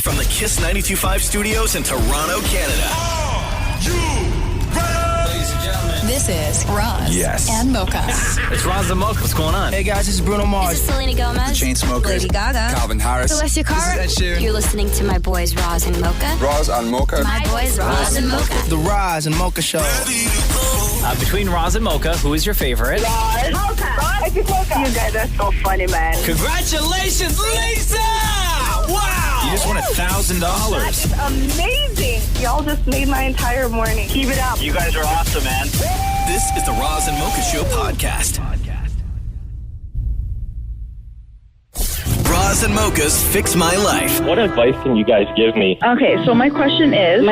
From the Kiss 92.5 studios in Toronto, Canada. Ladies and gentlemen, This is Roz and Mocha. it's Roz and Mocha. What's going on? Hey guys, this is Bruno Mars. This is Selena Gomez. The Chainsmokers. Lady Gaga. Calvin Harris. Celestia Cara. This is Ed Sheeran. You're listening to my boys Roz and Mocha. Roz and Mocha. My boys Roz and Mocha. The Roz and Mocha Show. Between Roz and Mocha, who is your favorite? Mocha. You guys are so funny, man. Congratulations, Lisa! Wow! You just won $1,000. That's amazing. Y'all just made my entire morning. Keep it up. You guys are awesome, man. This is the Roz and Mocha Show podcast. Roz and Mocha's Fix My Life. What advice can you guys give me? Okay, so my question is...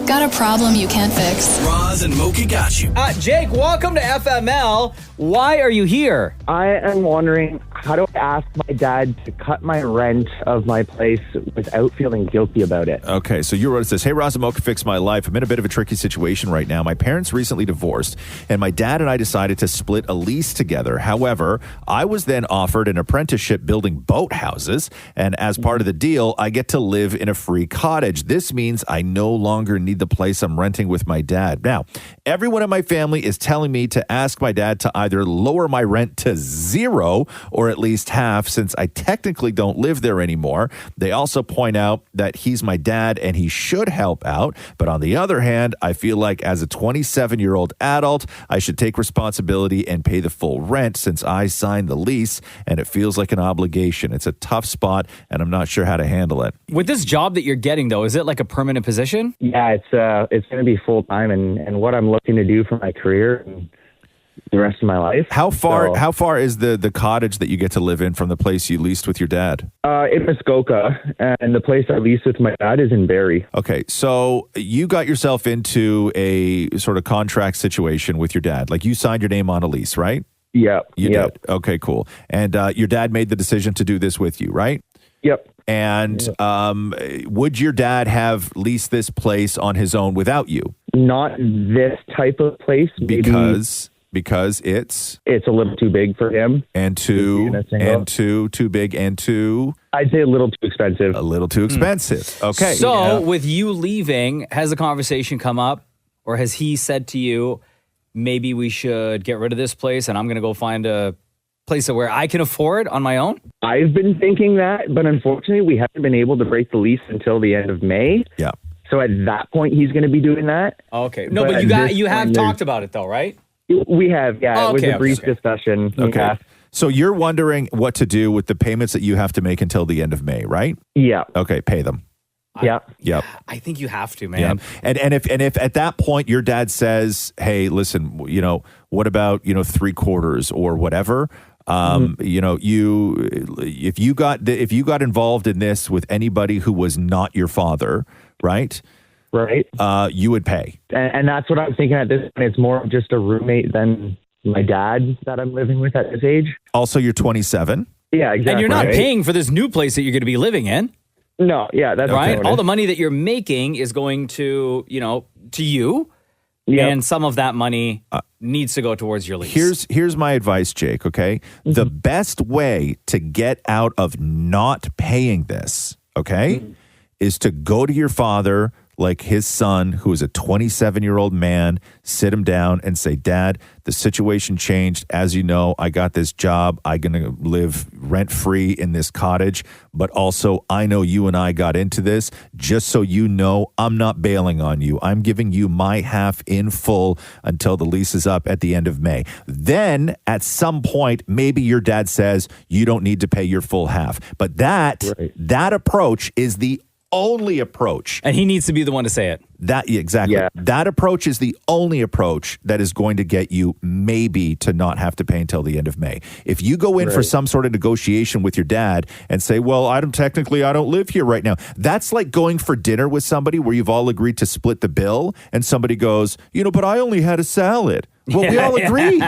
Got a problem you can't fix? Roz and Mocha got you. Jake, welcome to FML. Why are you here? I am wondering, how do I ask my dad to cut my rent of my place without feeling guilty about it? Okay, so you wrote, it says, hey, Roz and Mocha, fix my life. I'm in a bit of a tricky situation right now. My parents recently divorced, and my dad and I decided to split a lease together. However, I was then offered an apprenticeship building boathouses, and as part of the deal, I get to live in a free cottage. This means I no longer need the place I'm renting with my dad. Now, everyone in my family is telling me to ask my dad to either lower my rent to zero or at least half, since I technically don't live there anymore. They also point out that he's my dad and he should help out. But on the other hand, I feel like as a 27-year-old adult, I should take responsibility and pay the full rent since I signed the lease, and it feels like an obligation. It's a tough spot, and I'm not sure how to handle it. With this job that you're getting, though, is it like a permanent position? Yeah, it's going to be full-time, and what I'm looking to do for my career and the rest of my life. How far is the cottage that you get to live in from the place you leased with your dad? In Muskoka, and the place I leased with my dad is in Barrie. Okay, so you got yourself into a sort of contract situation with your dad. Like, you signed your name on a lease, right? Yeah. You did? Okay, cool. And your dad made the decision to do this with you, right? Yep. And would your dad have leased this place on his own without you? Not this type of place. Because it's a little too big for him. too big and too... I'd say a little too expensive. A little too expensive. Okay. So with you leaving, has the conversation come up, or has he said to you, maybe we should get rid of this place and I'm going to go find a place where I can afford on my own? I've been thinking that, but unfortunately we haven't been able to break the lease until the end of May. Yeah. So at that point, he's going to be doing that. Okay. No, but you have talked about it though, right? We have, yeah. It was a brief discussion. Okay. Yeah. So you're wondering what to do with the payments that you have to make until the end of May, right? Yeah. Okay, pay them. Yeah. Yep. I think you have to, man. Yeah. And if at that point your dad says, hey, listen, what about, 3/4 or whatever, if you got involved in this with anybody who was not your father, right? Right. You would pay. And that's what I'm thinking at this point. It's more of just a roommate than my dad that I'm living with at this age. Also, you're 27. Yeah, exactly. And you're not paying for this new place that you're going to be living in. No, yeah, that's right. All the money that you're making is going to, to you. Yep. And some of that money needs to go towards your lease. Here's my advice, Jake, okay? Mm-hmm. The best way to get out of not paying this, okay, is to go to your father, like his son, who is a 27-year-old man, sit him down and say, Dad, the situation changed. As you know, I got this job. I'm going to live rent-free in this cottage. But also, I know you and I got into this. Just so you know, I'm not bailing on you. I'm giving you my half in full until the lease is up at the end of May. Then, at some point, maybe your dad says, you don't need to pay your full half. But that approach is the only approach. And he needs to be the one to say it. Exactly. Yeah. That approach is the only approach that is going to get you maybe to not have to pay until the end of May. If you go in for some sort of negotiation with your dad and say, well, I don't live here right now. That's like going for dinner with somebody where you've all agreed to split the bill and somebody goes, but I only had a salad. Well, we all agreed.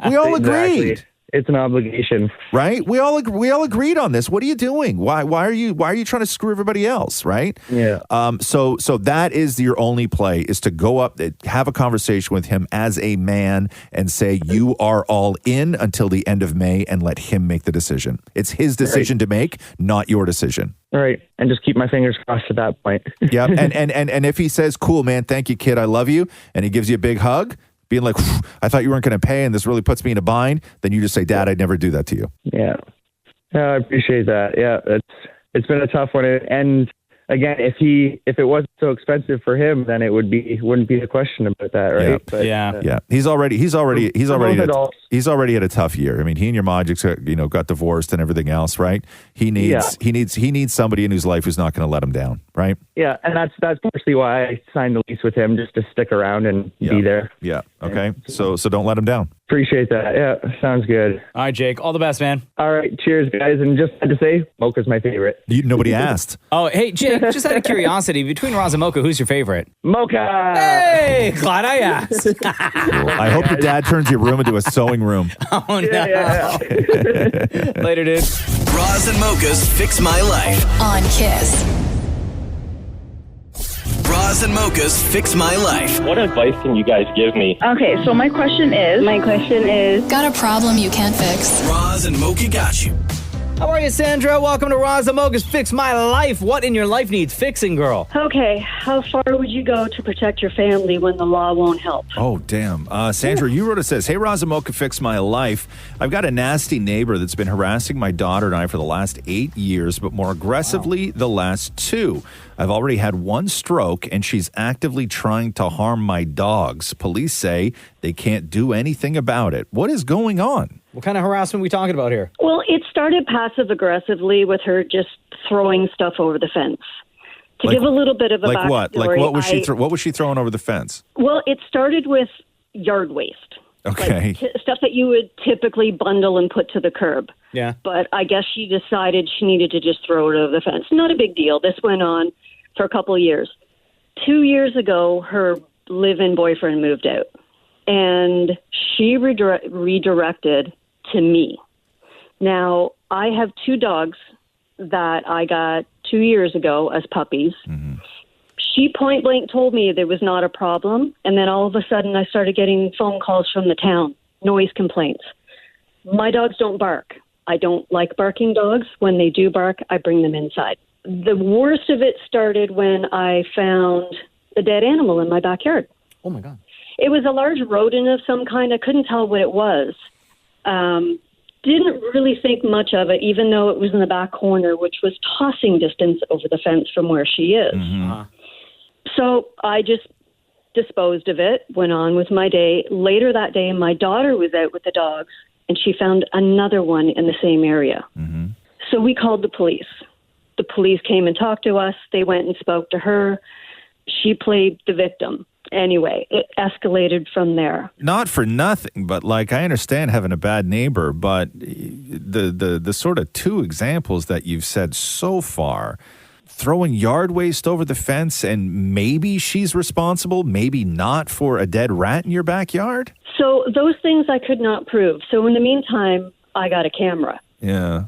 We all agreed. It's an obligation, right? We all agreed on this. What are you doing? Why are you trying to screw everybody else, right? Yeah. So that is your only play, is to go up, have a conversation with him as a man and say you are all in until the end of May and let him make the decision. It's his decision to make, not your decision. All right. And just keep my fingers crossed at that point. Yeah. And if he says, cool, man, thank you, kid, I love you, and he gives you a big hug, being like, I thought you weren't going to pay and this really puts me in a bind, then you just say, Dad, I'd never do that to you. Yeah. I appreciate that. Yeah, it's been a tough one. And again, if it wasn't so expensive for him, then wouldn't be a question about that, right? Yeah. But, Yeah. He's already had a tough year. I mean, he and your Mojic, got divorced and everything else, right? He needs somebody in his life who's not going to let him down, right? Yeah, and that's partially why I signed the lease with him, just to stick around and be there. Yeah. Okay. So don't let him down. Appreciate that. Yeah, sounds good. All right, Jake. All the best, man. All right, cheers, guys. And just had to say, Mocha's my favorite. Nobody asked. Oh, hey, Jake, just out of curiosity, between Roz and Mocha, who's your favorite? Mocha! Hey, glad I asked. I hope your dad turns your room into a sewing room. Oh, no. Yeah. Later, dude. Roz and Mocha's Fix My Life. On Kiss. Roz and Mocha's Fix My Life. What advice can you guys give me? Okay, so my question is, Got a problem you can't fix? Roz and Mocha got you. How are you, Sandra? Welcome to Roz and Mocha's Fix My Life. What in your life needs fixing, girl? Okay, how far would you go to protect your family when the law won't help? Oh, damn. Sandra, you wrote, it says, hey, Roz and Mocha, fix my life. I've got a nasty neighbor that's been harassing my daughter and I for the last 8 years, but more aggressively the last 2. I've already had 1 stroke, and she's actively trying to harm my dogs. Police say they can't do anything about it. What is going on? What kind of harassment are we talking about here? Well, it started passive-aggressively with her just throwing stuff over the fence. To give a little bit of a like what? backstory, Like what was what was she throwing over the fence? Well, it started with yard waste. Okay. Like stuff that you would typically bundle and put to the curb. Yeah. But I guess she decided she needed to just throw it over the fence. Not a big deal. This went on for a couple of years. 2 years ago, her live-in boyfriend moved out, and she redirected to me. Now, I have 2 dogs that I got 2 years ago as puppies. Mm-hmm. She point blank told me there was not a problem, and then all of a sudden I started getting phone calls from the town, noise complaints. My dogs don't bark. I don't like barking dogs. When they do bark, I bring them inside. The worst of it started when I found a dead animal in my backyard. Oh, my God. It was a large rodent of some kind. I couldn't tell what it was. Didn't really think much of it, even though it was in the back corner, which was tossing distance over the fence from where she is. Mm-hmm. So I just disposed of it, went on with my day. Later that day, my daughter was out with the dogs, and she found another one in the same area. Mm-hmm. So we called the police. The police came and talked to us. They went and spoke to her. She played the victim. Anyway, it escalated from there. Not for nothing, but like I understand having a bad neighbor, but the sort of 2 examples that you've said so far, throwing yard waste over the fence, and maybe she's responsible, maybe not, for a dead rat in your backyard? So those things I could not prove. So in the meantime, I got a camera. Yeah.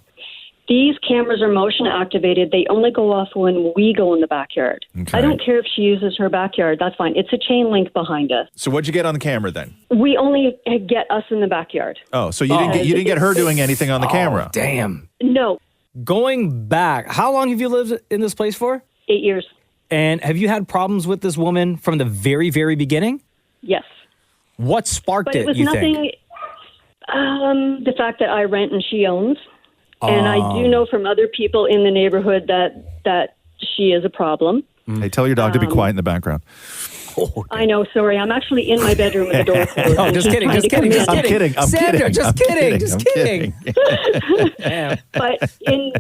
These cameras are motion activated. They only go off when we go in the backyard. Okay. I don't care if she uses her backyard. That's fine. It's a chain link behind us. So what'd you get on the camera then? We only get us in the backyard. Oh, so you didn't get her doing anything on the camera? Damn. No. Going back, how long have you lived in this place for? 8 years. And have you had problems with this woman from the very, very beginning? Yes. What sparked But it was you nothing. think? The fact that I rent and she owns. And I do know from other people in the neighborhood that she is a problem. Hey, tell your dog to be quiet in the background. I know, sorry. I'm actually in my bedroom with the door closed. Oh, just kidding, just kidding, just kidding. Sandra, just kidding, just kidding. But in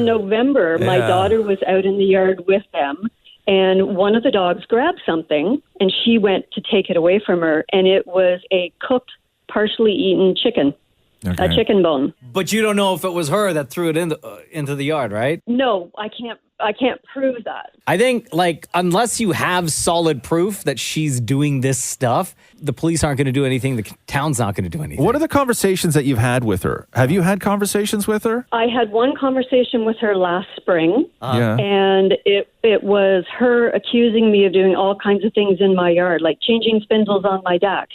November, my daughter was out in the yard with them, and one of the dogs grabbed something, and she went to take it away from her, and it was a cooked, partially eaten chicken. a chicken bone. But you don't know if it was her that threw it into the yard, right? No, I can't prove that. I think, like, unless you have solid proof that she's doing this stuff, the police aren't going to do anything. The town's not going to do anything. What are the conversations that you've had with her? Have you had conversations with her? I had one conversation with her last spring, Yeah. and it was her accusing me of doing all kinds of things in my yard, like changing spindles on my deck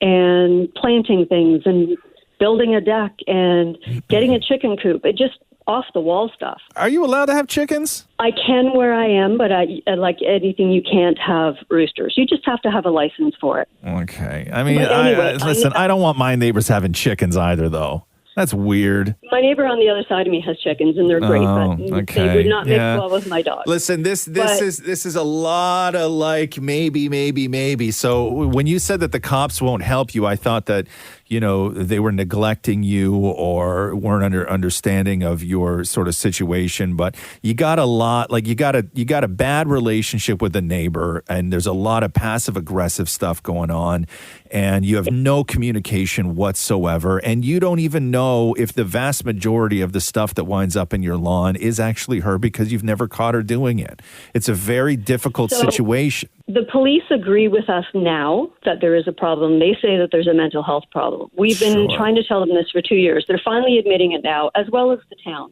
and planting things and building a deck and getting a chicken coop. It just off-the-wall stuff. Are you allowed to have chickens? I can where I am, but like anything, you can't have roosters. You just have to have a license for it. Okay. I mean, But anyway, listen, I don't want my neighbors having chickens either, though. That's weird. My neighbor on the other side of me has chickens, and they're great, but okay. they would not mix Yeah. well with my dog. Listen, this is a lot of like maybe. So when you said that the cops won't help you, I thought that, you know, they were neglecting you or weren't understanding of your sort of situation. But you got a lot, like you got a bad relationship with a neighbor, and there's a lot of passive aggressive stuff going on, and you have no communication whatsoever, and you don't even know if the vast majority of the stuff that winds up in your lawn is actually her because you've never caught her doing it. It's a very difficult situation. The police agree with us now that there is a problem. They say that there's a mental health problem. We've been trying to tell them this for 2 years. They're finally admitting it now, as well as the town.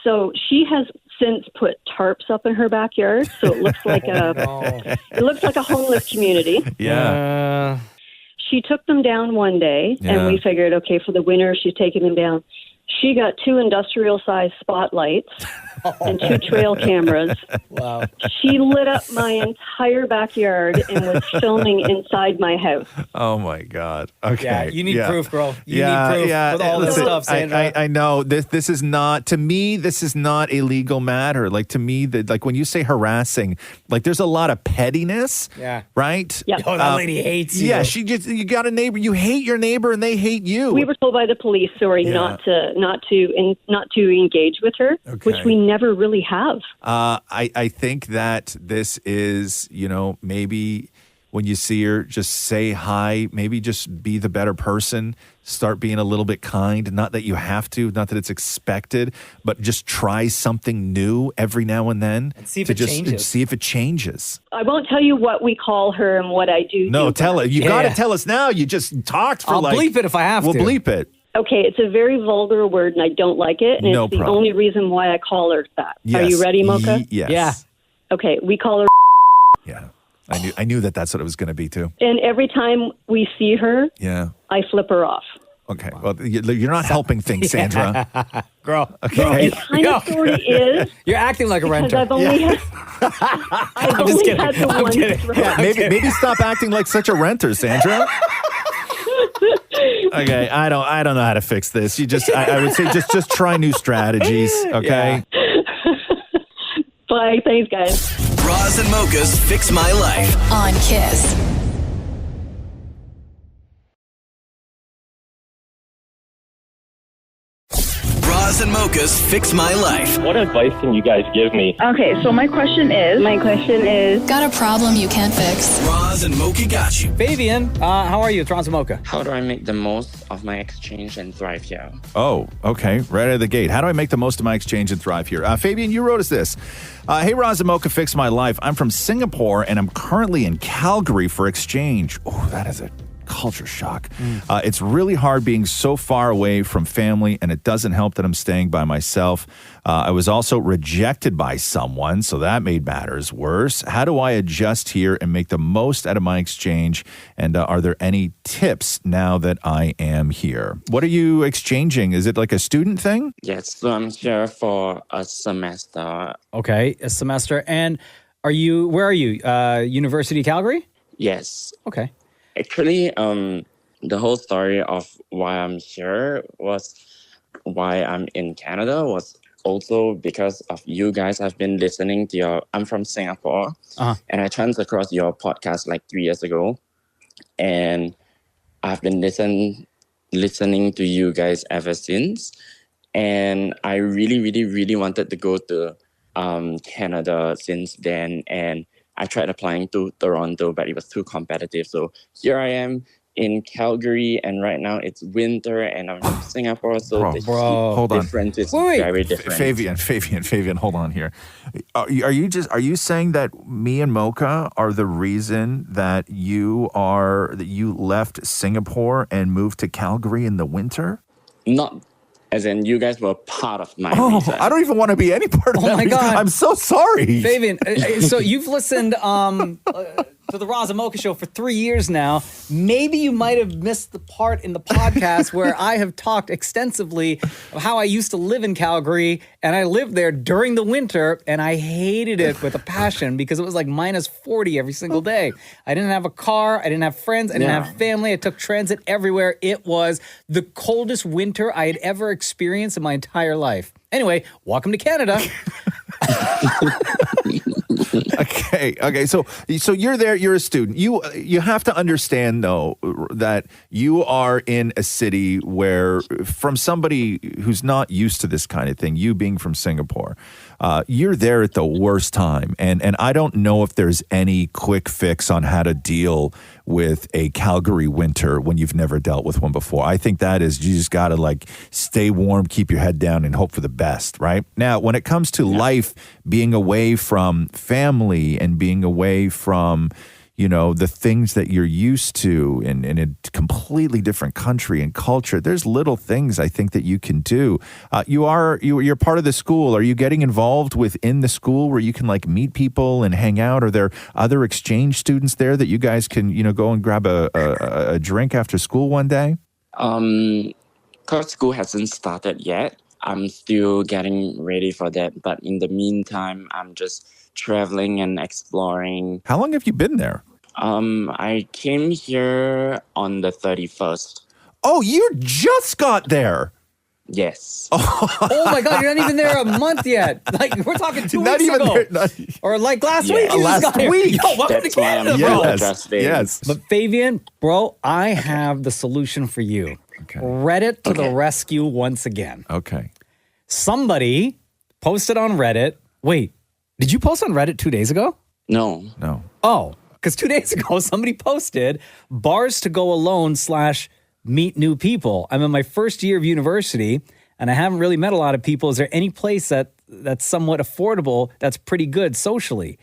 So she has since put tarps up in her backyard, so it looks like a homeless community. Yeah. She took them down one day, and we figured, okay, for the winter, she's taking them down. She got 2 industrial-sized spotlights and 2 trail cameras. Wow. She lit up my entire backyard and was filming inside my house. Oh, my God. Okay. Yeah, you need proof, girl. You need proof with all this Listen, stuff, Sandra. I know. This is not, to me, this is not a legal matter. Like, to me, like when you say harassing, like there's a lot of pettiness. Yeah. Right? Yeah. Oh, that lady hates you. Yeah, you got a neighbor. You hate your neighbor and they hate you. We were told by the police, not to engage with her, which we never really have. I think that this is, you know, maybe when you see her, just say hi, maybe just be the better person, start being a little bit kind. Not that you have to, not that it's expected, but just try something new every now and then. And see if it changes. See if it changes. I won't tell you what we call her and what I do. No, tell it. You got to tell us now. You just talked for I'll bleep it if I have to. We'll bleep it. Okay, it's a very vulgar word, and I don't like it, and No it's the problem. only reason why I call her that. Yes. Are you ready, Mocha? Yes. Yeah. Okay, we call her, Yeah. I knew that's what it was going to be too. and every time we see her, Yeah. I flip her off. Okay. Well, you're not helping things, Sandra. Girl. Okay. It kind of sort of is, You're acting like a because renter. I've only had, I've only kidding. had the I'm one kidding. throw. Yeah, maybe stop acting like such a renter, Sandra. Okay, I don't know how to fix this. I would say just try new strategies. Okay. Bye. Thanks, guys. Roz and Mocha's Fix My Life. On Kiss. Roz and Mocha's Fix My Life. What advice can you guys give me? Okay, so my question is, Got a problem you can't fix? Roz and Mocha got you. Fabian, how are you? It's Roz and Mocha. How do I make the most of my exchange and thrive here? Oh, okay. Right out of the gate. How do I make the most of my exchange and thrive here? Fabian, you wrote us this. Hey, Roz and Mocha, Fix My Life. I'm from Singapore, and I'm currently in Calgary for exchange. Oh, that is a culture shock. It's really hard being so far away from family, and it doesn't help that I'm staying by myself. I was also rejected by someone, so that made matters worse. How do I adjust here and make the most out of my exchange? And are there any tips now that I am here? What are you exchanging? Is it like a student thing? Yes, so I'm here for a semester. Okay, a semester. And where are you? University Calgary? Yes. Okay. Actually, the whole story of why I'm here was why I'm in Canada was also because of you guys. I've been listening to I'm from Singapore, and I chanced across your podcast like 3 years ago, and I've been listening to you guys ever since. And I really, really, really wanted to go to Canada since then, and I tried applying to Toronto, but it was too competitive. So here I am in Calgary, and right now it's winter, and I'm from Singapore, so the hold on. difference is Wait. very different. Fabian, hold on here. Are you saying that me and Mocha are the reason that you left Singapore and moved to Calgary in the winter? Not as in you guys were part of my reason. I don't even want to be any part of that. Oh my reason. God. I'm so sorry. Fabian, so you've listened to the Roz and Mocha Show for 3 years now. Maybe you might have missed the part in the podcast where I have talked extensively of how I used to live in Calgary, and I lived there during the winter, and I hated it with a passion because it was like minus 40 every single day. I didn't have a car. I didn't have friends. I didn't have family. I took transit everywhere. It was the coldest winter I had ever experienced in my entire life. Anyway, welcome to Canada. Okay. So you're there. You're a student. You have to understand though that you are in a city where, from somebody who's not used to this kind of thing, you being from Singapore, you're there at the worst time, and I don't know if there's any quick fix on how to deal with a Calgary winter when you've never dealt with one before. I think that is, you just got to like stay warm, keep your head down, and hope for the best, right? Now, when it comes to life, being away from family and being away from, the things that you're used to in a completely different country and culture, there's little things I think that you can do. You're part of the school. Are you getting involved within the school where you can like meet people and hang out? Are there other exchange students there that you guys can, go and grab a drink after school one day? Because school hasn't started yet, I'm still getting ready for that. But in the meantime, I'm just traveling and exploring. How long have you been there? I came here on the 31st. Oh, you just got there. Yes. Oh my God, you're not even there a month yet. Like, we're talking 2 weeks ago. Or like last week. You just got here. Yo, welcome to Canada, bro. Yes. But Fabian, bro, I have the solution for you. Okay. Reddit to the rescue once again. Okay. Somebody posted on Reddit. Wait, did you post on Reddit 2 days ago? No. Oh, because 2 days ago, somebody posted bars to go alone / meet new people. I'm in my first year of university, and I haven't really met a lot of people. Is there any place that's somewhat affordable that's pretty good socially?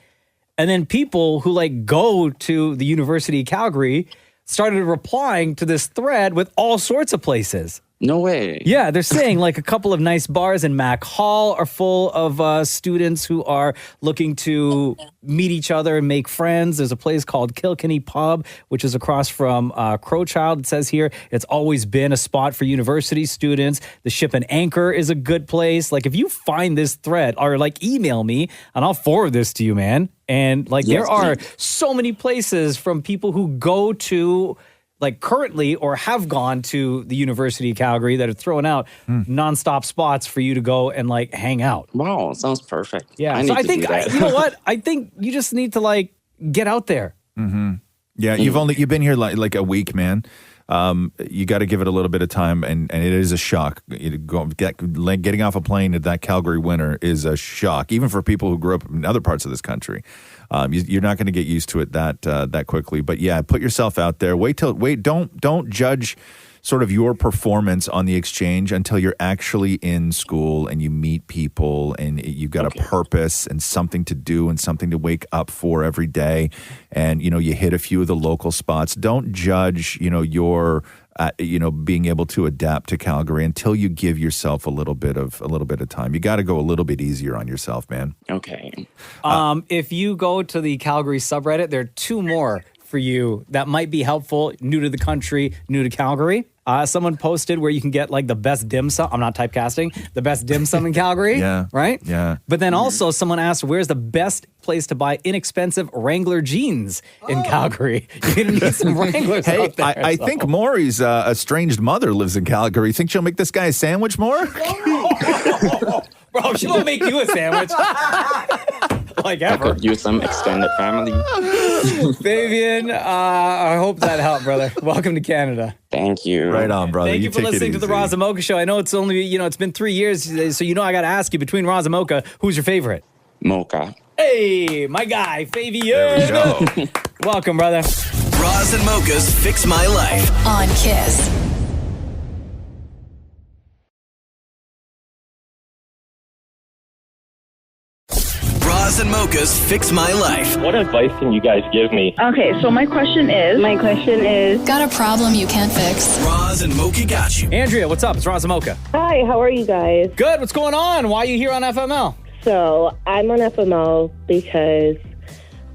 And then people who like go to the University of Calgary started replying to this thread with all sorts of places. No way. Yeah, they're saying like a couple of nice bars in Mac Hall are full of students who are looking to meet each other and make friends. There's a place called Kilkenny Pub, which is across from Crowchild. It says here it's always been a spot for university students. The Ship and Anchor is a good place. Like if you find this thread or like email me and I'll forward this to you, man. And like there are so many places from people who go to like currently or have gone to the University of Calgary that are throwing out nonstop spots for you to go and like hang out. Wow, sounds perfect. Yeah, so I think you know what? I think you just need to like get out there. Mm-hmm. Yeah, you've been here like a week, man. You got to give it a little bit of time, and it is a shock. Getting off a plane at that Calgary winter is a shock, even for people who grew up in other parts of this country. You're not going to get used to it that quickly. But yeah, put yourself out there. Don't judge sort of your performance on the exchange until you're actually in school and you meet people and you've got a purpose and something to do and something to wake up for every day. And, you hit a few of the local spots. Don't judge, your being able to adapt to Calgary until you give yourself a little bit of time. You got to go a little bit easier on yourself, man. Okay. If you go to the Calgary subreddit, there are two more for you that might be helpful. New to the country, new to Calgary. Someone posted where you can get like the best dim sum. I'm not typecasting. The best dim sum in Calgary. Yeah. Right? Yeah. But then also someone asked, where's the best place to buy inexpensive Wrangler jeans in Calgary? You're going to need some Wranglers out there. I think Maury's estranged mother lives in Calgary. Think she'll make this guy a sandwich, more? Bro, she won't make you a sandwich. Like ever. I could use some extended family. Fabian, I hope that helped, brother. Welcome to Canada. Thank you. Right on, brother. Thank you for listening to the Roz and Mocha Show. I know it's only, it's been 3 years, so I got to ask you, between Roz and Mocha, who's your favorite? Mocha. Hey, my guy, Fabian. There we go. Welcome, brother. Roz and Mocha's Fix My Life. On Kiss. Roz and Mocha's Fix My Life. What advice can you guys give me? Okay, so my question is, Got a problem you can't fix? Roz and Mocha got you. Andrea, what's up? It's Roz and Mocha. hi, how are you guys? Good. What's going on? Why are you here on FML? So I'm on FML because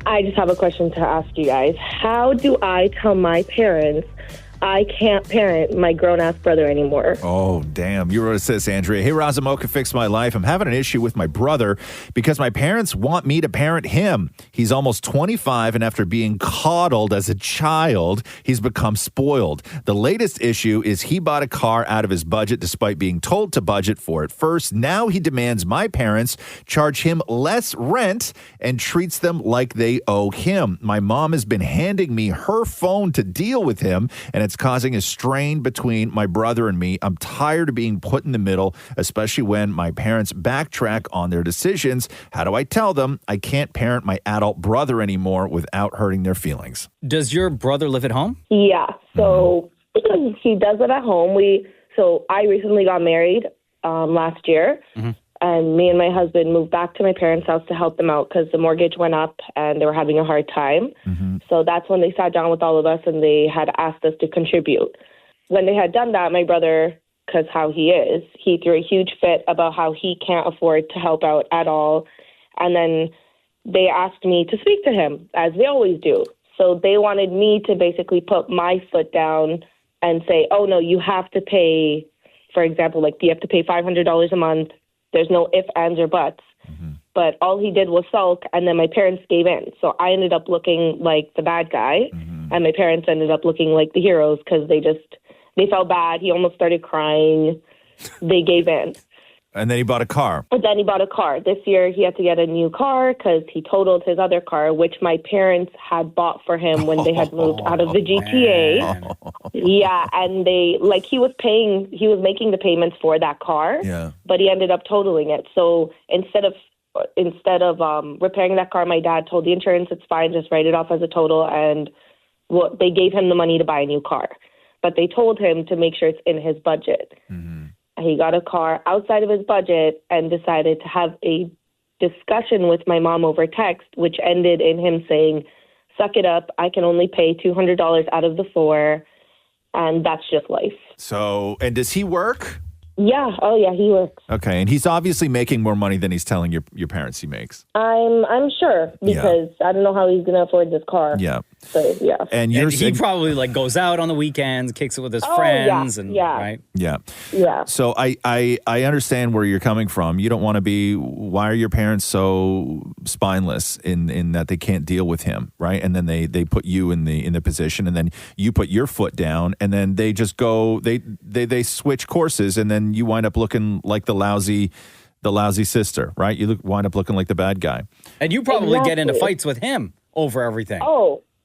I just have a question to ask you guys. How do I tell my parents I can't parent my grown-ass brother anymore? Oh, damn. You wrote us this, Andrea. Hey, Roz and Mocha, Fix My Life. I'm having an issue with my brother because my parents want me to parent him. He's almost 25, and after being coddled as a child, he's become spoiled. The latest issue is he bought a car out of his budget despite being told to budget for it first. Now he demands my parents charge him less rent and treats them like they owe him. My mom has been handing me her phone to deal with him, and it's causing a strain between my brother and me. I'm tired of being put in the middle, especially when my parents backtrack on their decisions. How do I tell them I can't parent my adult brother anymore without hurting their feelings? Does your brother live at home? Yeah, so he does it at home. So I recently got married last year, and me and my husband moved back to my parents' house to help them out because the mortgage went up and they were having a hard time. So that's when they sat down with all of us and they had asked us to contribute. When they had done that, my brother, because how he is, he threw a huge fit about how he can't afford to help out at all. And then they asked me to speak to him, as they always do. So they wanted me to basically put my foot down and say, oh, no, you have to pay, for example, like you have to pay $500 a month. There's no ifs, ands, or buts. But all he did was sulk, and then my parents gave in. So I ended up looking like the bad guy, and my parents ended up looking like the heroes because they felt bad. He almost started crying. They gave in. And then he bought a car. But then he bought a car. This year he had to get a new car because he totaled his other car, which my parents had bought for him when they had moved out of the GTA. Yeah, and he was making the payments for that car, but he ended up totaling it. So instead of repairing that car, my dad told the insurance it's fine, just write it off as a total, and they gave him the money to buy a new car. But they told him to make sure it's in his budget. He got a car outside of his budget and decided to have a discussion with my mom over text, which ended in him saying, suck it up, I can only pay $200 out of the 4, and that's just life. So, and does he work? Yeah. Oh, yeah, he works. Okay, and he's obviously making more money than he's telling your parents he makes. I'm sure, because I don't know how he's going to afford this car. Yeah. So, yeah. And he probably goes out on the weekends, kicks it with his friends, right? Yeah. Yeah. So I understand where you're coming from. You don't want to be. Why are your parents so spineless in that they can't deal with him, right? And then they put you in the position, and then you put your foot down, and then they just go. They switch courses, and then you wind up looking like the lousy sister, right? You wind up looking like the bad guy. And you probably get into fights with him over everything.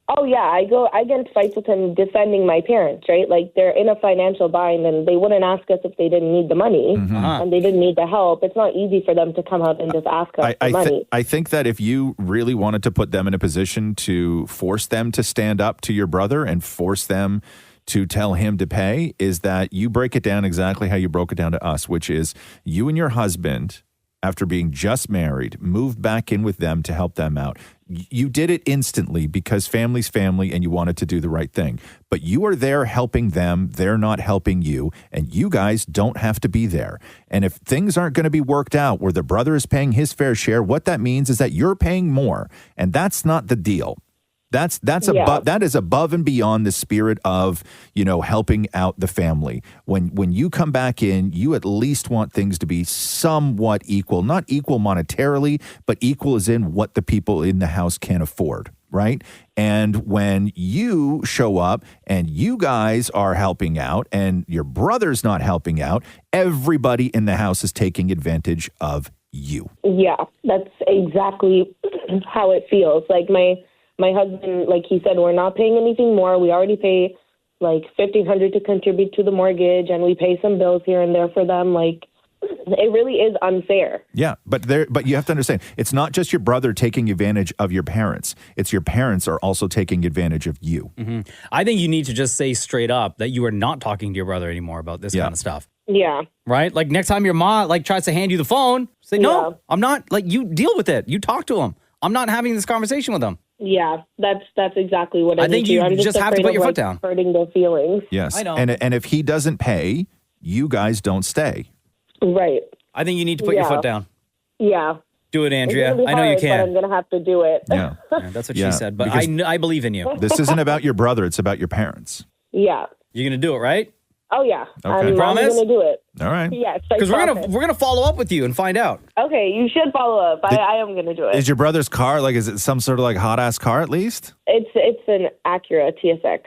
Oh yeah, I get into fights with him defending my parents, right? Like they're in a financial bind and they wouldn't ask us if they didn't need the money and they didn't need the help. It's not easy for them to come out and just ask us for money. I think that if you really wanted to put them in a position to force them to stand up to your brother and force them to tell him to pay, is that you break it down exactly how you broke it down to us, which is you and your husband, after being just married, moved back in with them to help them out. You did it instantly because family's family and you wanted to do the right thing. But you are there helping them. They're not helping you. And you guys don't have to be there. And if things aren't going to be worked out where the brother is paying his fair share, what that means is that you're paying more. And that's not the deal. That is above and beyond the spirit of, helping out the family. When you come back in, you at least want things to be somewhat equal, not equal monetarily, but equal as in what the people in the house can afford, right? And when you show up and you guys are helping out and your brother's not helping out, everybody in the house is taking advantage of you. Yeah, that's exactly how it feels. Like my husband, like he said, we're not paying anything more. We already pay like $1,500 to contribute to the mortgage, and we pay some bills here and there for them. Like it really is unfair. Yeah, but you have to understand, it's not just your brother taking advantage of your parents. It's your parents are also taking advantage of you. Mm-hmm. I think you need to just say straight up that you are not talking to your brother anymore about this kind of stuff. Yeah. Right? Like next time your mom tries to hand you the phone, say, no, I'm not. Like, you deal with it. You talk to him. I'm not having this conversation with him. Yeah, that's exactly what I think do. you I'm just have to put your foot down. Hurting their feelings. Yes. I know. And if he doesn't pay, you guys don't stay. Right. I think you need to put your foot down. Yeah. Do it, Andrea. It's gonna be I know you hard, can. But I'm going to have to do it. Yeah. Yeah, that's what she said. But I believe in you. This isn't about your brother. It's about your parents. Yeah. You're going to do it, right? Oh, yeah. Okay. I'm Promise? going to do it. All right. Yes. Because we're gonna follow up with you and find out. Okay, you should follow up. I am going to do it. Is your brother's car, is it some sort of hot ass car at least? It's an Acura TSX.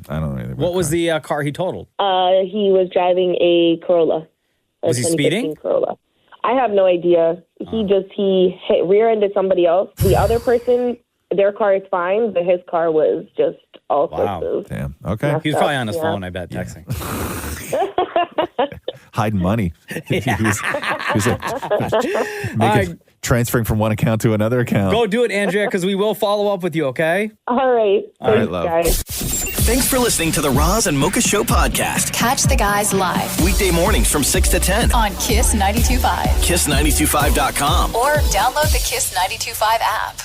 I don't know anything about What was the car he totaled? He was driving a Corolla. Was he speeding? Corolla. I have no idea. He hit rear-ended somebody else. The other person, their car is fine, but his car was just all sorts of. Damn. Okay. He was probably on his phone, I bet, texting. Hiding money. He was transferring from one account to another account. Go do it, Andrea, because we will follow up with you, okay? All right. All right, love. Guys. Thanks for listening to the Roz and Mocha Show podcast. Catch the guys live Weekday mornings from 6 to 10. on Kiss 92.5 Kiss925.com. or download the Kiss 92.5 app.